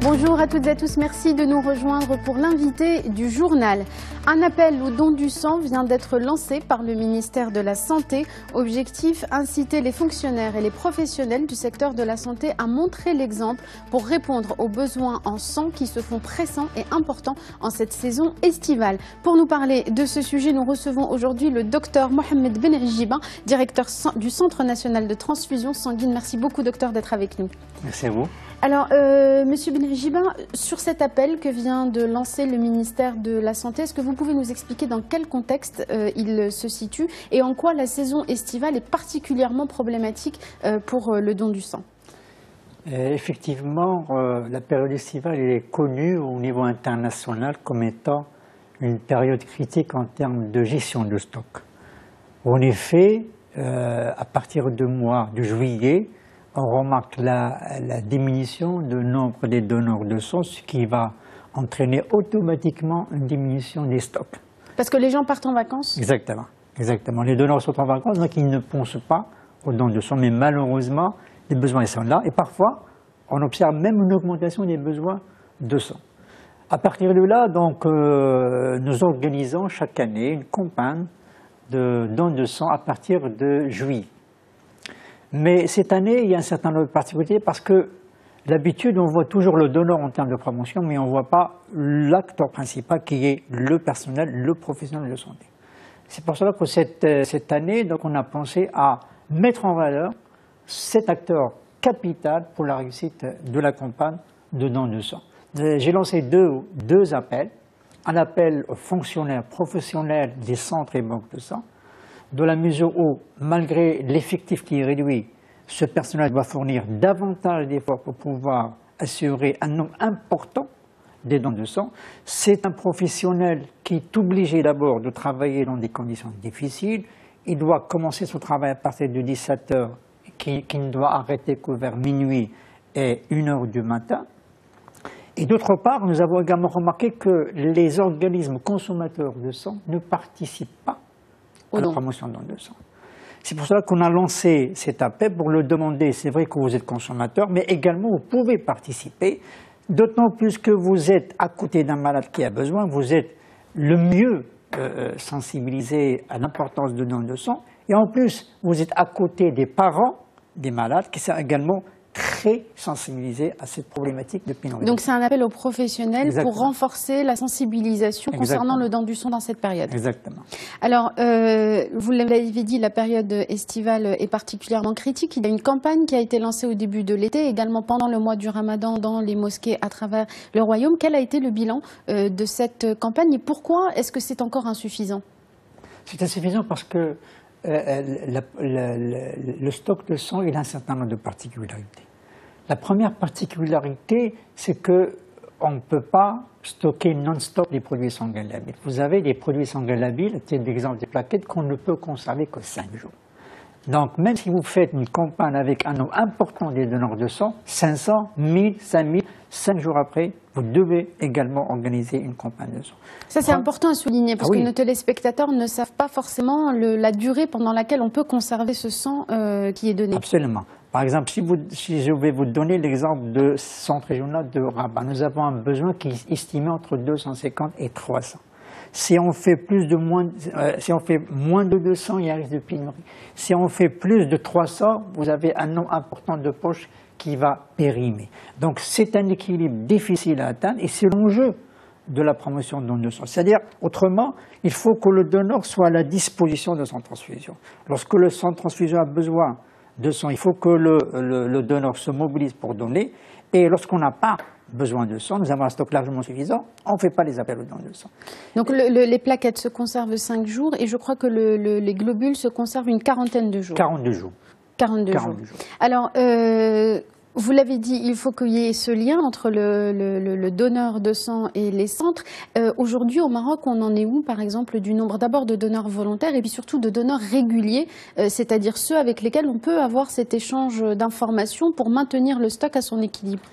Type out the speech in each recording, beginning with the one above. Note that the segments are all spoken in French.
Bonjour à toutes et à tous, merci de nous rejoindre pour l'invité du journal. Un appel au don du sang vient d'être lancé par le ministère de la Santé. Objectif, inciter les fonctionnaires et les professionnels du secteur de la santé à montrer l'exemple pour répondre aux besoins en sang qui se font pressants et importants en cette saison estivale. Pour nous parler de ce sujet, nous recevons aujourd'hui le docteur Mohamed Benrjiba, directeur du Centre national de transfusion sanguine. Merci beaucoup docteur d'être avec nous. Merci à vous. Alors, Monsieur Benrjiba, sur cet appel que vient de lancer le ministère de la Santé, est-ce que vous pouvez nous expliquer dans quel contexte il se situe et en quoi la saison estivale est particulièrement problématique pour le don du sang? Effectivement, la période estivale est connue au niveau international comme étant une période critique en termes de gestion de stock. En effet, à partir du mois de juillet, on remarque la diminution du nombre des donneurs de sang, ce qui va entraîner automatiquement une diminution des stocks. Parce que les gens partent en vacances? Exactement. Exactement. Les donneurs sont en vacances, donc ils ne pensent pas aux dons de sang, mais malheureusement, les besoins sont là. Et parfois, on observe même une augmentation des besoins de sang. À partir de là, donc, nous organisons chaque année une campagne de dons de sang à partir de juillet. Mais cette année, il y a un certain nombre de particularités parce que d'habitude, on voit toujours le donneur en termes de promotion, mais on ne voit pas l'acteur principal qui est le personnel, le professionnel de santé. C'est pour cela que cette année, donc, on a pensé à mettre en valeur cet acteur capital pour la réussite de la campagne de don de sang. J'ai lancé deux appels. Un appel aux fonctionnaires professionnels des centres et banques de sang, dans la mesure où, malgré l'effectif qui est réduit, ce personnel doit fournir davantage d'efforts pour pouvoir assurer un nombre important des dons de sang. C'est un professionnel qui est obligé d'abord de travailler dans des conditions difficiles. Il doit commencer son travail à partir de 17 h, qui ne doit arrêter que vers minuit et 1 h du matin. Et d'autre part, nous avons également remarqué que les organismes consommateurs de sang ne participent pas à la promotion de don de sang. C'est pour cela qu'on a lancé cet appel pour le demander. C'est vrai que vous êtes consommateur, mais également vous pouvez participer, d'autant plus que vous êtes à côté d'un malade qui a besoin, vous êtes le mieux sensibilisé à l'importance de don de sang, et en plus vous êtes à côté des parents des malades qui sont également très sensibilisés à cette problématique de pénurie. Donc c'est un appel aux professionnels Exactement. pour renforcer la sensibilisation concernant le don du sang dans cette période. Exactement. Alors, vous l'avez dit, la période estivale est particulièrement critique. Il y a une campagne qui a été lancée au début de l'été, également pendant le mois du Ramadan dans les mosquées à travers le royaume. Quel a été le bilan de cette campagne et pourquoi est-ce que c'est encore insuffisant? C'est insuffisant parce que le stock de sang, il a un certain nombre de particularités. La première particularité, c'est qu'on ne peut pas stocker non-stop les produits sanguins labiles. Vous avez des produits sanguins labiles, titre d'exemple des plaquettes, qu'on ne peut conserver que 5 jours. Donc même si vous faites une campagne avec un nombre important des donneurs de sang, 500, 1000, 5000, 5 jours après, vous devez également organiser une campagne de sang. Ça c'est important à souligner parce que nos téléspectateurs ne savent pas forcément la durée pendant laquelle on peut conserver ce sang qui est donné. Absolument. Par exemple, si je vais vous donner l'exemple de centre régional de Rabat, nous avons un besoin qui est estimé entre 250 et 300. Si on fait moins de 200, il y a un risque de pénurie. Si on fait plus de 300, vous avez un nombre important de poches qui va périmer. Donc c'est un équilibre difficile à atteindre et c'est l'enjeu de la promotion de don de sang. C'est-à-dire, autrement, il faut que le donneur soit à la disposition de son transfusion. Lorsque le centre de transfusion a besoin de sang, il faut que le donneur se mobilise pour donner. Et lorsqu'on n'a pas besoin de sang, nous avons un stock largement suffisant, on ne fait pas les appels au don de sang. Donc les plaquettes se conservent 5 jours et je crois que les globules se conservent une quarantaine de jours. 42 jours. 42 jours. Alors, vous l'avez dit, il faut qu'il y ait ce lien entre le donneur de sang et les centres. Aujourd'hui, au Maroc, on en est où, par exemple, du nombre d'abord de donneurs volontaires et puis surtout de donneurs réguliers, c'est-à-dire ceux avec lesquels on peut avoir cet échange d'informations pour maintenir le stock à son équilibre?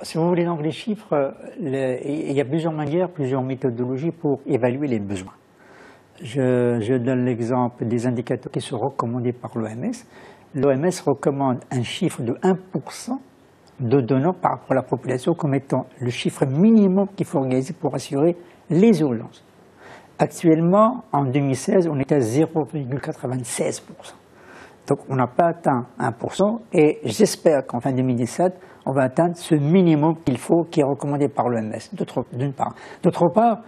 Si vous voulez donc les chiffres, il y a plusieurs manières, plusieurs méthodologies pour évaluer les besoins. Je donne l'exemple des indicateurs qui sont recommandés par l'OMS. L'OMS recommande un chiffre de 1% de donneurs par rapport à la population comme étant le chiffre minimum qu'il faut organiser pour assurer les urgences. Actuellement, en 2016, on était à 0,96%. Donc on n'a pas atteint 1% et j'espère qu'en fin 2017, on va atteindre ce minimum qu'il faut, qui est recommandé par l'OMS, d'une part. D'autre part,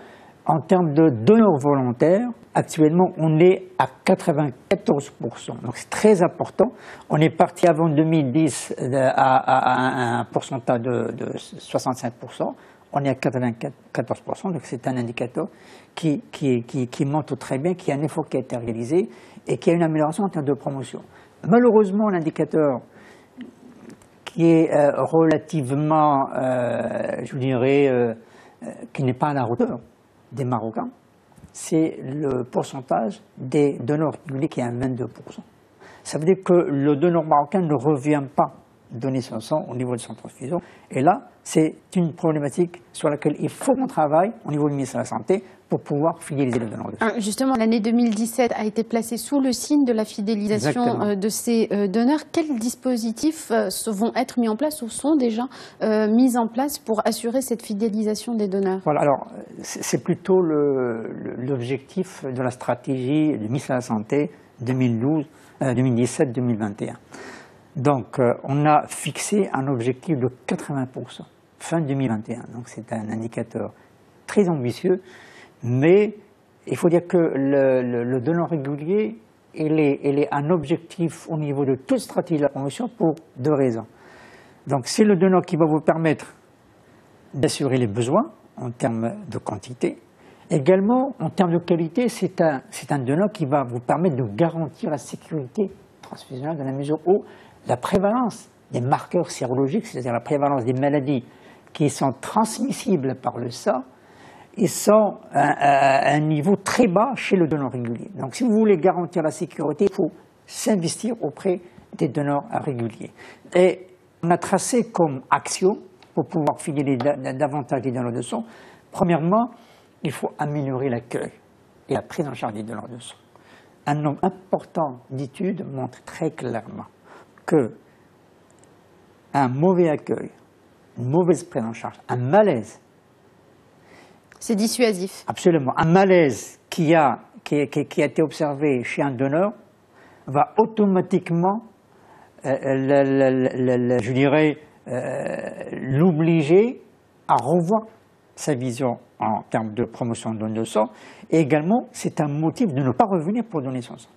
en termes de donneurs volontaires, actuellement on est à 94%. Donc c'est très important. On est parti avant 2010 à un pourcentage de 65%. On est à 94%, donc c'est un indicateur qui montre très bien qu'il y a un effort qui a été réalisé et qu'il y a une amélioration en termes de promotion. Malheureusement, l'indicateur qui est relativement, je dirais, qui n'est pas à la hauteur des Marocains, c'est le pourcentage des donneurs réguliers qui est à 22%. Ça veut dire que le donneur marocain ne revient pas donner son sang au niveau de son transfusion. Et là, c'est une problématique sur laquelle il faut qu'on travaille au niveau du ministère de la Santé pour pouvoir fidéliser les donneurs de sang. Justement, l'année 2017 a été placée sous le signe de la fidélisation de ces donneurs. Quels dispositifs vont être mis en place ou sont déjà mis en place pour assurer cette fidélisation des donneurs? Voilà, alors c'est plutôt l'objectif de la stratégie du ministère de la Santé 2017-2021. Donc, on a fixé un objectif de 80% fin 2021. Donc, c'est un indicateur très ambitieux, mais il faut dire que le donneur régulier, il est un objectif au niveau de toute stratégie de la promotion pour deux raisons. Donc, c'est le donneur qui va vous permettre d'assurer les besoins en termes de quantité. Également, en termes de qualité, c'est un donneur qui va vous permettre de garantir la sécurité transfusionnelle dans la mesure où la prévalence des marqueurs sérologiques, c'est-à-dire la prévalence des maladies qui sont transmissibles par le sang, ils sont à un niveau très bas chez le donneur régulier. Donc si vous voulez garantir la sécurité, il faut s'investir auprès des donneurs réguliers. Et on a tracé comme action, pour pouvoir fidéliser davantage les donneurs de sang, premièrement, il faut améliorer l'accueil et la prise en charge des donneurs de sang. Un nombre important d'études montre très clairement qu'un mauvais accueil, une mauvaise prise en charge, un malaise. C'est dissuasif. Absolument. Un malaise qui a été observé chez un donneur va automatiquement, je dirais, l'obliger à revoir sa vision en termes de promotion de don de sang. Et également, c'est un motif de ne pas revenir pour donner son sang.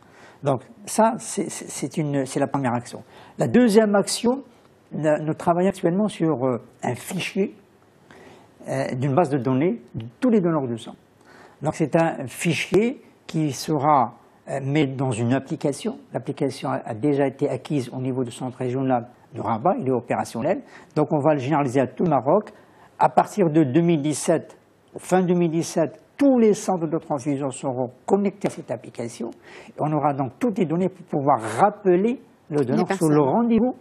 Donc ça, c'est la première action. La deuxième action, nous travaillons actuellement sur un fichier d'une base de données de tous les donneurs de sang. Donc c'est un fichier qui sera mis dans une application. L'application a déjà été acquise au niveau du centre régional de Rabat, il est opérationnel. Donc on va le généraliser à tout le Maroc. À partir de 2017, fin 2017, tous les centres de transfusion seront connectés à cette application. Et on aura donc toutes les données pour pouvoir rappeler le donneur sur le rendez-vous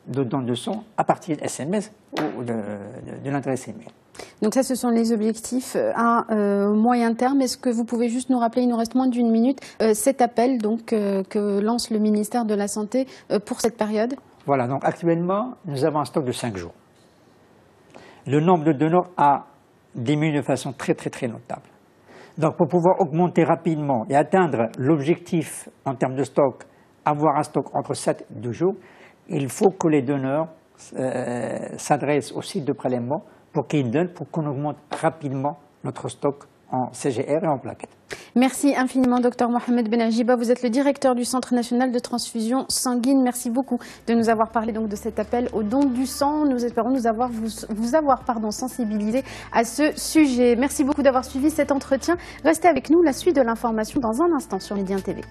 de don de sang à partir de SMS ou de l'adresse email. Donc ça, ce sont les objectifs à moyen terme. Est-ce que vous pouvez juste nous rappeler, il nous reste moins d'une minute, cet appel donc, que lance le ministère de la Santé pour cette période? Voilà, donc actuellement, nous avons un stock de 5 jours. Le nombre de donneurs a diminué de façon très notable. Donc pour pouvoir augmenter rapidement et atteindre l'objectif en termes de stock, avoir un stock entre 7 et 12 jours, il faut que les donneurs s'adressent au site de prélèvement pour qu'ils donnent, pour qu'on augmente rapidement notre stock en CGR et en plaquettes. Merci infiniment, Dr Mohamed Benajiba. Vous êtes le directeur du Centre national de transfusion sanguine. Merci beaucoup de nous avoir parlé donc de cet appel au don du sang. Nous espérons vous avoir sensibilisé à ce sujet. Merci beaucoup d'avoir suivi cet entretien. Restez avec nous, la suite de l'information dans un instant sur Médien TV.